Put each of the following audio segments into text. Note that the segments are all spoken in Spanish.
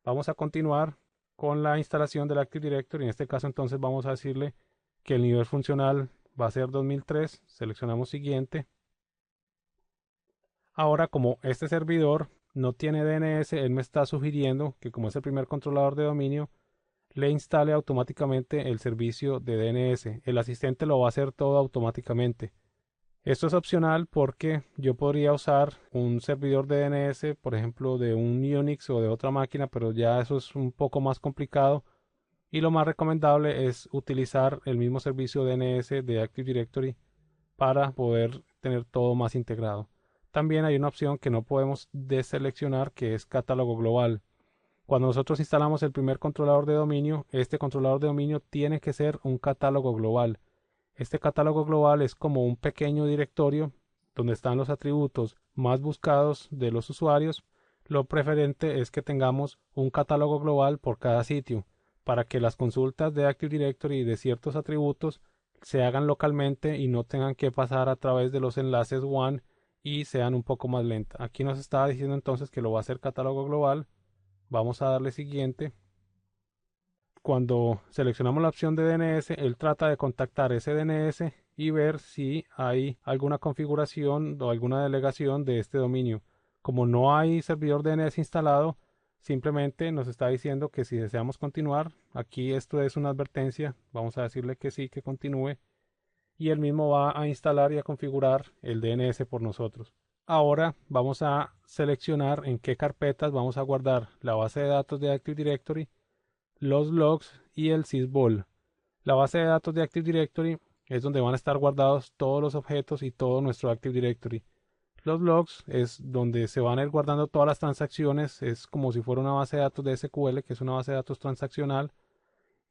Vamos a continuar con la instalación del Active Directory. En este caso entonces vamos a decirle que el nivel funcional va a ser 2003. Seleccionamos siguiente. Ahora, como este servidor no tiene DNS, él me está sugiriendo que, como es el primer controlador de dominio, le instale automáticamente el servicio de DNS. El asistente lo va a hacer todo automáticamente. Esto es opcional porque yo podría usar un servidor de DNS, por ejemplo, de un Unix o de otra máquina, pero ya eso es un poco más complicado. Y lo más recomendable es utilizar el mismo servicio DNS de Active Directory para poder tener todo más integrado. También hay una opción que no podemos deseleccionar, que es catálogo global. Cuando nosotros instalamos el primer controlador de dominio, este controlador de dominio tiene que ser un catálogo global. Este catálogo global es como un pequeño directorio donde están los atributos más buscados de los usuarios. Lo preferente es que tengamos un catálogo global por cada sitio para que las consultas de Active Directory de ciertos atributos se hagan localmente y no tengan que pasar a través de los enlaces WAN y sean un poco más lentas. Aquí nos estaba diciendo entonces que lo va a hacer catálogo global. Vamos a darle siguiente. Cuando seleccionamos la opción de DNS, él trata de contactar ese DNS y ver si hay alguna configuración o alguna delegación de este dominio. Como no hay servidor DNS instalado, simplemente nos está diciendo que si deseamos continuar, aquí esto es una advertencia, vamos a decirle que sí, que continúe, y él mismo va a instalar y a configurar el DNS por nosotros. Ahora vamos a seleccionar en qué carpetas vamos a guardar la base de datos de Active Directory, los logs y el sysvol. La base de datos de Active Directory es donde van a estar guardados todos los objetos y todo nuestro Active Directory. Los logs es donde se van a ir guardando todas las transacciones, es como si fuera una base de datos de SQL, que es una base de datos transaccional.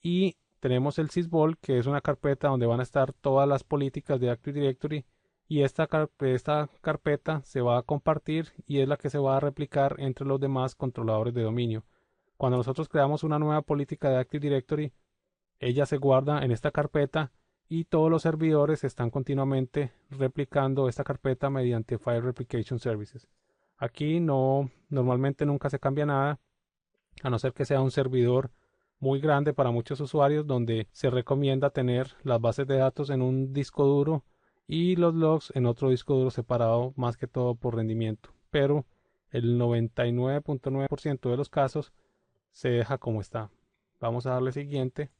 Y tenemos el sysvol, que es una carpeta donde van a estar todas las políticas de Active Directory. Y esta carpeta se va a compartir y es la que se va a replicar entre los demás controladores de dominio. Cuando nosotros creamos una nueva política de Active Directory, ella se guarda en esta carpeta y todos los servidores están continuamente replicando esta carpeta mediante File Replication Services. Aquí normalmente nunca se cambia nada, a no ser que sea un servidor muy grande para muchos usuarios, donde se recomienda tener las bases de datos en un disco duro y los logs en otro disco duro separado, más que todo por rendimiento. Pero el 99.9% de los casos se deja como está. Vamos a darle siguiente.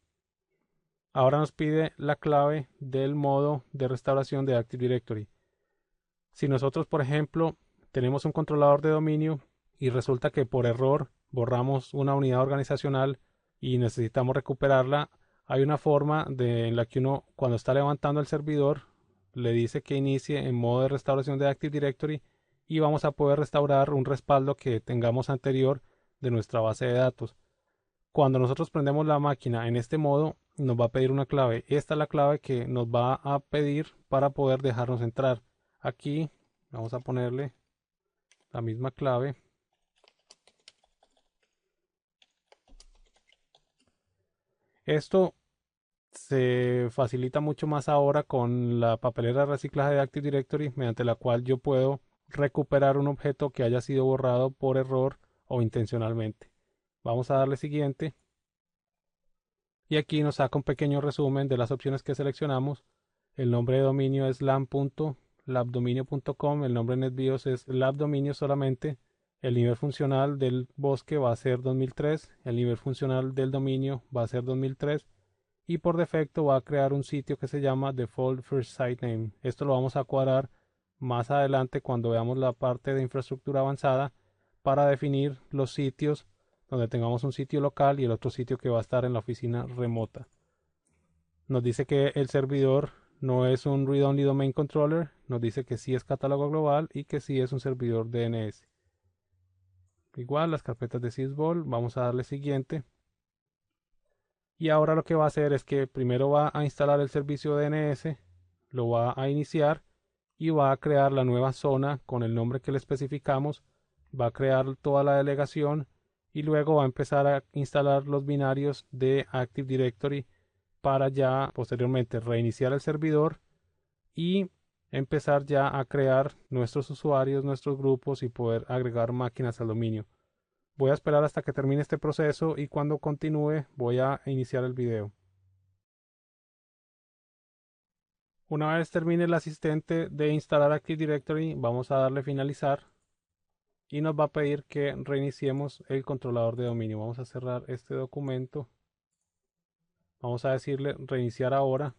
Ahora nos pide la clave del modo de restauración de Active Directory. Si nosotros, por ejemplo, tenemos un controlador de dominio y resulta que por error borramos una unidad organizacional y necesitamos recuperarla, hay una forma en la que uno, cuando está levantando el servidor, le dice que inicie en modo de restauración de Active Directory y vamos a poder restaurar un respaldo que tengamos anterior de nuestra base de datos. Cuando nosotros prendemos la máquina en este modo, nos va a pedir una clave. Esta es la clave que nos va a pedir para poder dejarnos entrar. Aquí vamos a ponerle la misma clave. Esto se facilita mucho más ahora con la papelera de reciclaje de Active Directory, mediante la cual yo puedo recuperar un objeto que haya sido borrado por error o intencionalmente. Vamos a darle siguiente. Y aquí nos saca un pequeño resumen de las opciones que seleccionamos. El nombre de dominio es lam.labdominio.com. El nombre NetBIOS es labdominio solamente. El nivel funcional del bosque va a ser 2003. El nivel funcional del dominio va a ser 2003. Y por defecto va a crear un sitio que se llama Default First Site Name. Esto lo vamos a cuadrar más adelante cuando veamos la parte de infraestructura avanzada para definir los sitios donde tengamos un sitio local y el otro sitio que va a estar en la oficina remota. Nos dice que el servidor no es un read-only domain controller, nos dice que sí es catálogo global y que sí es un servidor DNS. Igual las carpetas de sysvol, vamos a darle siguiente. Y ahora lo que va a hacer es que primero va a instalar el servicio DNS, lo va a iniciar y va a crear la nueva zona con el nombre que le especificamos, va a crear toda la delegación y luego va a empezar a instalar los binarios de Active Directory para ya posteriormente reiniciar el servidor y empezar ya a crear nuestros usuarios, nuestros grupos y poder agregar máquinas al dominio. Voy a esperar hasta que termine este proceso y cuando continúe voy a iniciar el video. Una vez termine el asistente de instalar Active Directory, vamos a darle finalizar y nos va a pedir que reiniciemos el controlador de dominio. Vamos a cerrar este documento. Vamos a decirle reiniciar ahora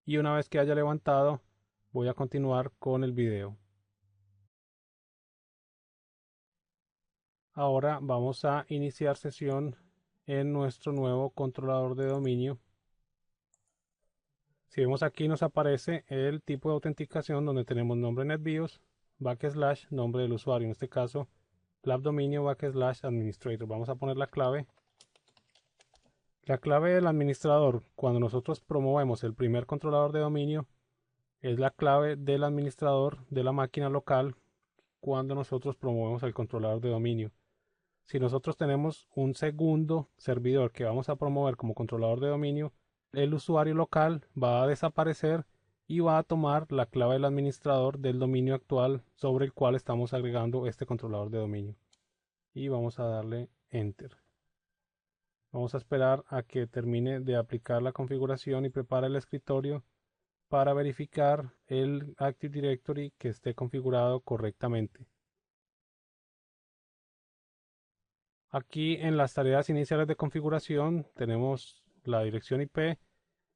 y una vez que haya levantado voy a continuar con el video. Ahora vamos a iniciar sesión en nuestro nuevo controlador de dominio. Si vemos aquí nos aparece el tipo de autenticación donde tenemos nombre NetBIOS, / nombre del usuario, en este caso labdominio / administrator. Vamos a poner la clave. La clave del administrador cuando nosotros promovemos el primer controlador de dominio es la clave del administrador de la máquina local cuando nosotros promovemos el controlador de dominio. Si nosotros tenemos un segundo servidor que vamos a promover como controlador de dominio, el usuario local va a desaparecer y va a tomar la clave del administrador del dominio actual sobre el cual estamos agregando este controlador de dominio. Y vamos a darle Enter. Vamos a esperar a que termine de aplicar la configuración y prepara el escritorio para verificar el Active Directory que esté configurado correctamente. Aquí en las tareas iniciales de configuración tenemos la dirección IP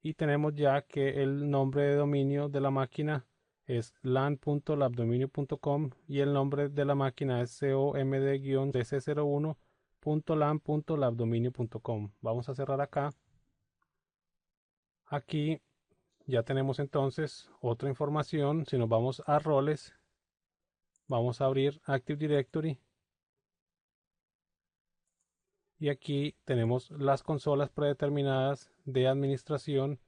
y tenemos ya que el nombre de dominio de la máquina es lan.labdominio.com y el nombre de la máquina es comd-dc01.lan.labdominio.com. Vamos a cerrar acá. Aquí ya tenemos entonces otra información. Si nos vamos a roles, vamos a abrir Active Directory. Y aquí tenemos las consolas predeterminadas de administración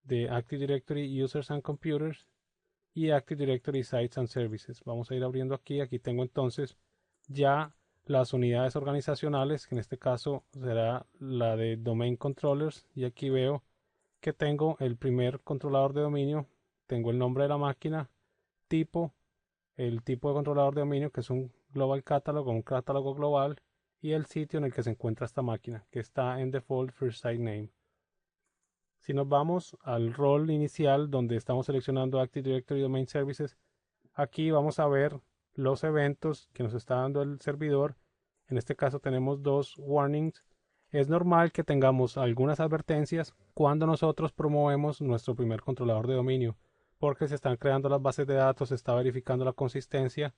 de Active Directory Users and Computers y Active Directory Sites and Services. Vamos a ir abriendo aquí. Aquí tengo entonces ya las unidades organizacionales, que en este caso será la de Domain Controllers. Y aquí veo que tengo el primer controlador de dominio. Tengo el nombre de la máquina, tipo, el tipo de controlador de dominio que es un Global Catalog o un catálogo global y el sitio en el que se encuentra esta máquina que está en default First Site Name. Si nos vamos al rol inicial donde estamos seleccionando Active Directory Domain Services, aquí vamos a ver los eventos que nos está dando el servidor. En este caso tenemos dos warnings. Es normal que tengamos algunas advertencias cuando nosotros promovemos nuestro primer controlador de dominio, porque se están creando las bases de datos, se está verificando la consistencia.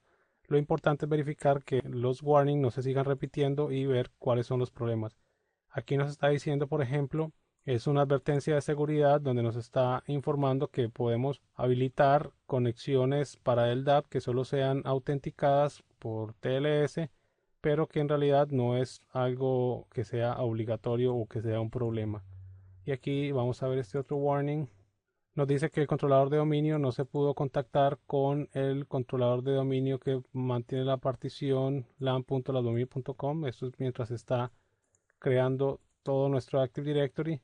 Lo importante es verificar que los warnings no se sigan repitiendo y ver cuáles son los problemas. Aquí nos está diciendo, por ejemplo, es una advertencia de seguridad donde nos está informando que podemos habilitar conexiones para el DAP que solo sean autenticadas por TLS, pero que en realidad no es algo que sea obligatorio o que sea un problema. Y aquí vamos a ver este otro warning. Nos dice que el controlador de dominio no se pudo contactar con el controlador de dominio que mantiene la partición lan.labdominio.com. Esto es mientras está creando todo nuestro Active Directory.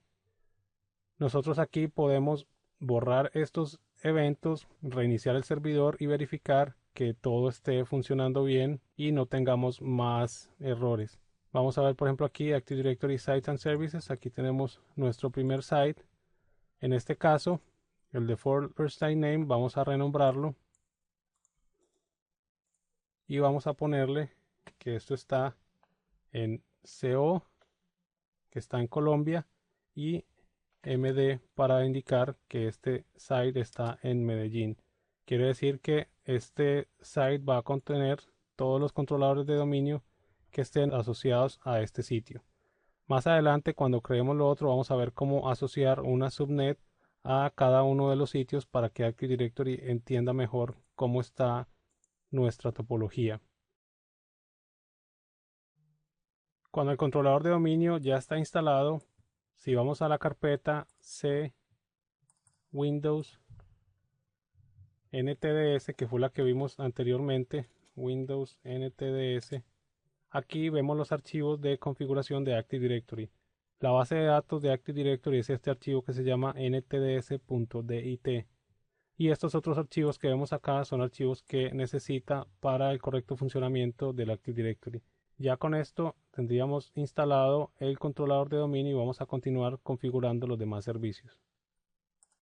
Nosotros aquí podemos borrar estos eventos, reiniciar el servidor y verificar que todo esté funcionando bien y no tengamos más errores. Vamos a ver, por ejemplo, aquí Active Directory Sites and Services. Aquí tenemos nuestro primer site. En este caso, el default first site name, vamos a renombrarlo y vamos a ponerle que esto está en CO, que está en Colombia, y MD para indicar que este site está en Medellín. Quiere decir que este site va a contener todos los controladores de dominio que estén asociados a este sitio. Más adelante, cuando creemos lo otro, vamos a ver cómo asociar una subnet a cada uno de los sitios para que Active Directory entienda mejor cómo está nuestra topología. Cuando el controlador de dominio ya está instalado, si vamos a la carpeta C Windows NTDS, que fue la que vimos anteriormente, Windows NTDS, aquí vemos los archivos de configuración de Active Directory. La base de datos de Active Directory es este archivo que se llama ntds.dit. Y estos otros archivos que vemos acá son archivos que necesita para el correcto funcionamiento del Active Directory. Ya con esto tendríamos instalado el controlador de dominio y vamos a continuar configurando los demás servicios.